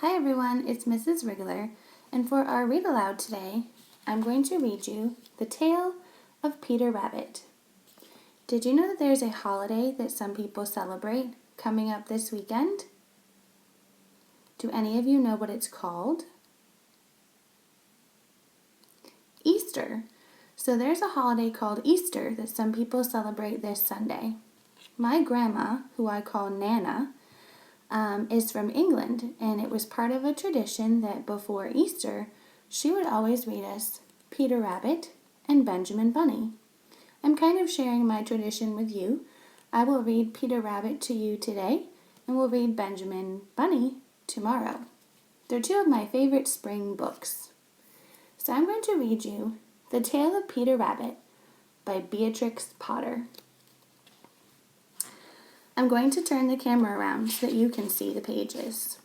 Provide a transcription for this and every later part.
Hi everyone, it's Mrs. Wriggler, and for our read aloud today, I'm going to read you The Tale of Peter Rabbit. Did you know that there's a holiday that some people celebrate coming up this weekend? Do any of you know what it's called? Easter. So there's a holiday called Easter that some people celebrate this Sunday. My grandma, who I call Nana, is from England, and it was part of a tradition that before Easter, she would always read us Peter Rabbit and Benjamin Bunny. I'm kind of sharing my tradition with you. I will read Peter Rabbit to you today, and we'll read Benjamin Bunny tomorrow. They're two of my favorite spring books. So I'm going to read you The Tale of Peter Rabbit by Beatrix Potter. I'm going to turn the camera around so that you can see the pages.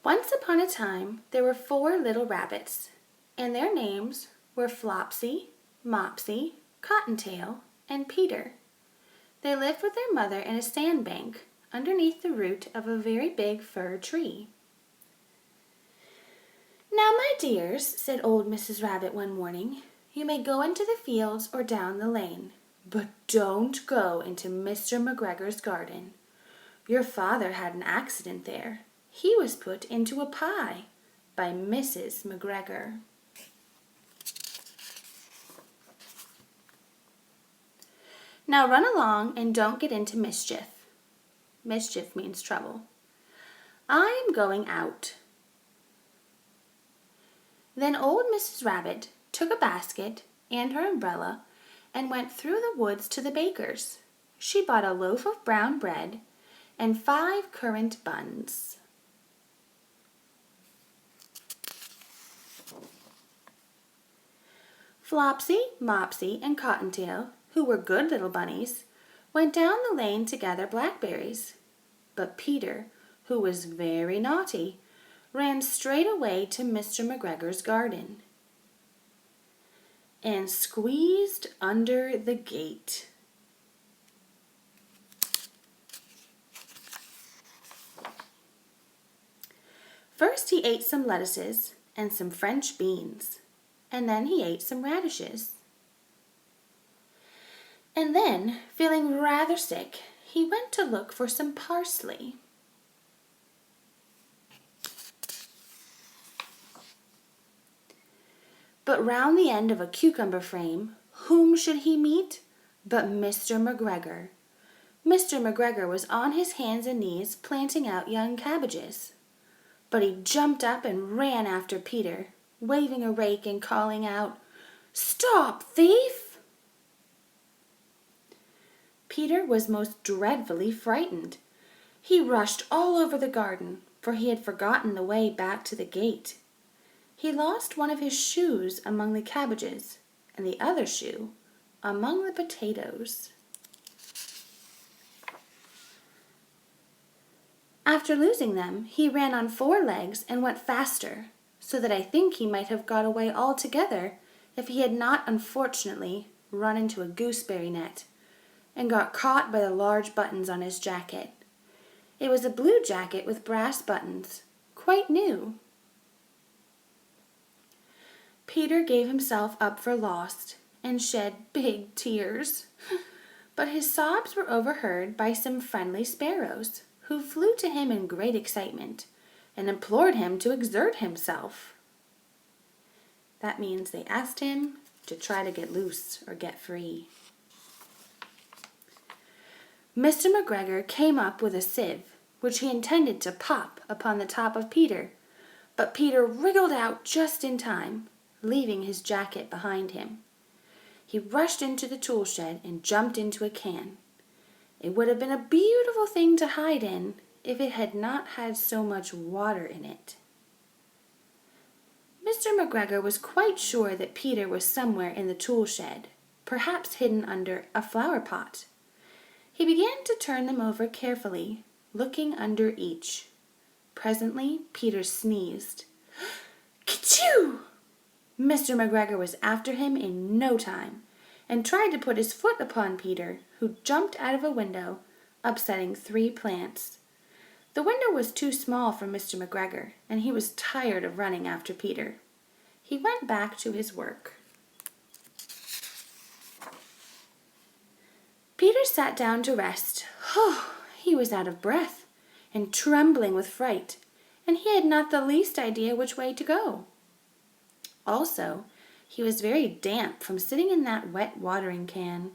Once upon a time, there were 4 little rabbits, and their names were Flopsy, Mopsy, Cottontail, and Peter. They lived with their mother in a sandbank underneath the root of a very big fir tree. "Now, my dears," said old Mrs. Rabbit one morning, "you may go into the fields or down the lane, but don't go into Mr. McGregor's garden. Your father had an accident there. He was put into a pie by Mrs. McGregor." "Now run along and don't get into mischief." Mischief means trouble. "I'm going out." Then old Mrs. Rabbit took a basket and her umbrella and went through the woods to the baker's. She bought a loaf of brown bread and 5 currant buns. Flopsy, Mopsy, and Cottontail, who were good little bunnies, went down the lane to gather blackberries. But Peter, who was very naughty, ran straight away to Mr. McGregor's garden and squeezed under the gate. First he ate some lettuces and some French beans, and then he ate some radishes. And then, feeling rather sick, he went to look for some parsley. But round the end of a cucumber frame, whom should he meet but Mr. McGregor. Mr. McGregor was on his hands and knees planting out young cabbages. But he jumped up and ran after Peter, waving a rake and calling out, "Stop, thief!" Peter was most dreadfully frightened. He rushed all over the garden, for he had forgotten the way back to the gate. He lost one of his shoes among the cabbages, and the other shoe among the potatoes. After losing them, he ran on 4 legs and went faster, so that I think he might have got away altogether if he had not unfortunately run into a gooseberry net and got caught by the large buttons on his jacket. It was a blue jacket with brass buttons, quite new. Peter gave himself up for lost and shed big tears. But his sobs were overheard by some friendly sparrows, who flew to him in great excitement and implored him to exert himself. That means they asked him to try to get loose or get free. Mr. McGregor came up with a sieve, which he intended to pop upon the top of Peter, but Peter wriggled out just in time, leaving his jacket behind him. He rushed into the tool shed and jumped into a can. It would have been a beautiful thing to hide in if it had not had so much water in it. Mr. McGregor was quite sure that Peter was somewhere in the tool shed, perhaps hidden under a flower pot. He began to turn them over carefully, looking under each. Presently, Peter sneezed. "Kerchoo!" Mr. McGregor was after him in no time, and tried to put his foot upon Peter, who jumped out of a window, upsetting 3 plants. The window was too small for Mr. McGregor, and he was tired of running after Peter. He went back to his work. Peter sat down to rest. He was out of breath and trembling with fright, and he had not the least idea which way to go. Also, he was very damp from sitting in that wet watering can.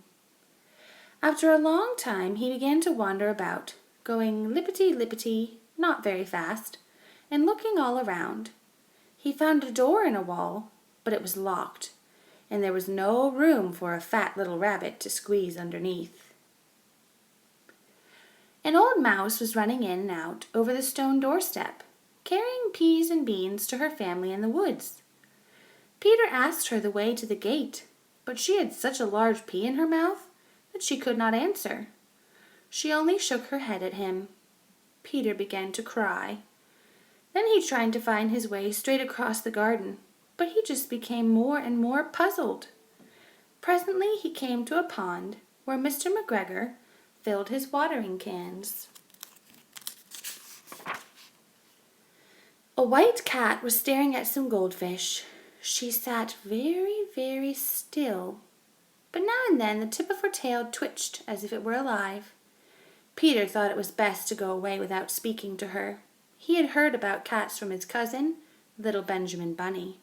After a long time he began to wander about, going lippity-lippity, not very fast, and looking all around. He found a door in a wall, but it was locked, and there was no room for a fat little rabbit to squeeze underneath. An old mouse was running in and out over the stone doorstep, carrying peas and beans to her family in the woods. Peter asked her the way to the gate, but she had such a large pea in her mouth that she could not answer. She only shook her head at him. Peter began to cry. Then he tried to find his way straight across the garden, but he just became more and more puzzled. Presently he came to a pond where Mr. McGregor filled his watering cans. A white cat was staring at some goldfish. She sat very, very still, but now and then the tip of her tail twitched as if it were alive. Peter thought it was best to go away without speaking to her. He had heard about cats from his cousin, little Benjamin Bunny.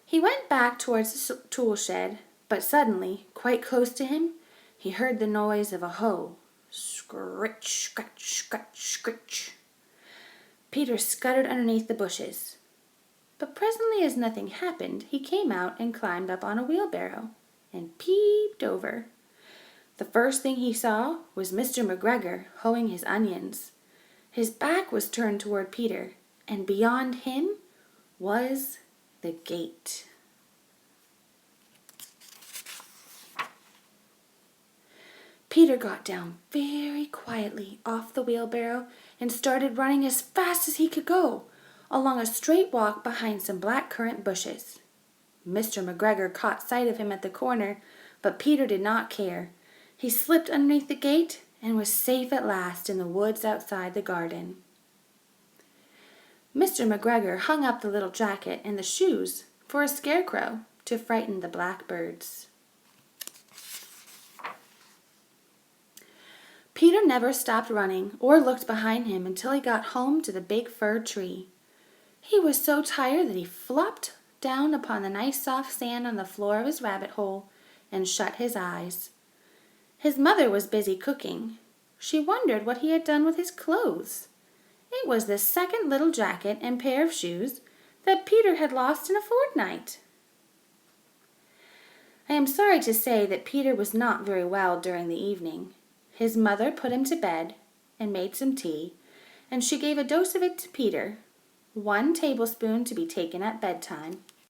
He went back towards the tool shed, but suddenly, quite close to him, he heard the noise of a hoe. Scritch, scratch, scratch, scritch. Peter scuttered underneath the bushes. But presently, as nothing happened, he came out and climbed up on a wheelbarrow and peeped over. The first thing he saw was Mr. McGregor hoeing his onions. His back was turned toward Peter, and beyond him was the gate. Peter got down very quietly off the wheelbarrow and started running as fast as he could go, along a straight walk behind some blackcurrant bushes. Mr. McGregor caught sight of him at the corner, but Peter did not care. He slipped underneath the gate and was safe at last in the woods outside the garden. Mr. McGregor hung up the little jacket and the shoes for a scarecrow to frighten the blackbirds. Peter never stopped running or looked behind him until he got home to the big fir tree. He was so tired that he flopped down upon the nice soft sand on the floor of his rabbit hole and shut his eyes. His mother was busy cooking. She wondered what he had done with his clothes. It was the second little jacket and pair of shoes that Peter had lost in a fortnight. I am sorry to say that Peter was not very well during the evening. His mother put him to bed and made some tea, and she gave a dose of it to Peter, 1 tablespoon to be taken at bedtime.